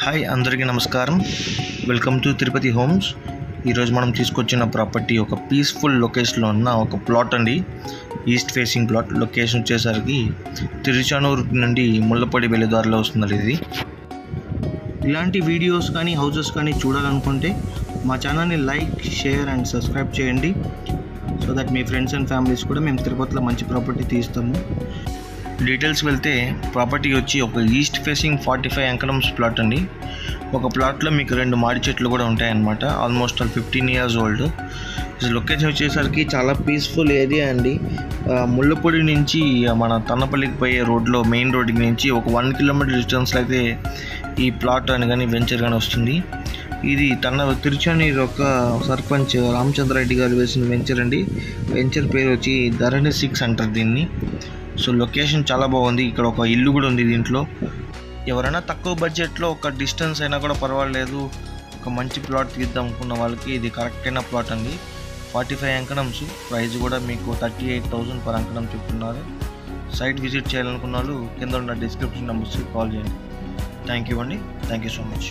Hi అందరికీ నమస్కారం. Welcome to Tirupati homes. ఈరోజు మనం తీసుకొచ్చిన ప్రాపర్టీ ఒక పీస్ఫుల్ లొకేషన్లో ఉన్న ఒక ప్లాట్ అండి. East facing plot. లొకేషన్ వచ్చేసరికి తిరుచానూరు నుండి ముళ్ళపడి వెళ్ళే దారిలో వస్తుంది. ఇది ఇలాంటి వీడియోస్ కానీ హౌసెస్ కానీ చూడాలనుకుంటే మా ఛానల్ని లైక్, షేర్ అండ్ సబ్స్క్రైబ్ చేయండి. So that me friends and families కూడా మేము తిరుపతిలో మంచి ప్రాపర్టీ తీస్తాము. డీటెయిల్స్ వెళ్తే ప్రాపర్టీ వచ్చి ఒక ఈస్ట్ ఫేసింగ్ 45 ఎకరమ్స్ ప్లాట్ అండి. ఒక ప్లాట్లో మీకు 2 మాడి చెట్లు కూడా ఉంటాయన్నమాట. Almost 15 years old. లొకేషన్ వచ్చేసరికి చాలా పీస్ఫుల్ ఏరియా అండి. ముళ్ళపూడి నుంచి మన తన్నపల్లికి పోయే రోడ్లో మెయిన్ రోడ్కి నుంచి ఒక 1 kilometer డిస్టెన్స్లో అయితే ఈ ప్లాట్ అని కానీ వెంచర్ కానీ వస్తుంది. ఇది తిరుచానూరు యొక్క సర్పంచ్ రామచంద్రారెడ్డి గారు వేసిన వెంచర్ అండి. వెంచర్ పేరు వచ్చి ధరణి 6 అంటారు దీన్ని. సో లొకేషన్ చాలా బాగుంది. ఇక్కడ ఒక ఇల్లు కూడా ఉంది. దీంట్లో ఎవరైనా తక్కువ బడ్జెట్లో ఒక డిస్టెన్స్ అయినా కూడా పర్వాలేదు, ఒక మంచి ప్లాట్ తీద్దాం అనుకున్న వాళ్ళకి ఇది కరెక్ట్ అయిన ప్లాట్ అండి. 45 ఎకరమ్స్. ప్రైస్ కూడా మీకు 38,000 per ఎకరం చెప్తున్నారు. సైట్ విజిట్ చేయాలనుకున్న వాళ్ళు కింద ఉన్న డిస్క్రిప్షన్ నెంబర్స్కి కాల్ చేయండి. థ్యాంక్ యూ అండి. Thank you so much.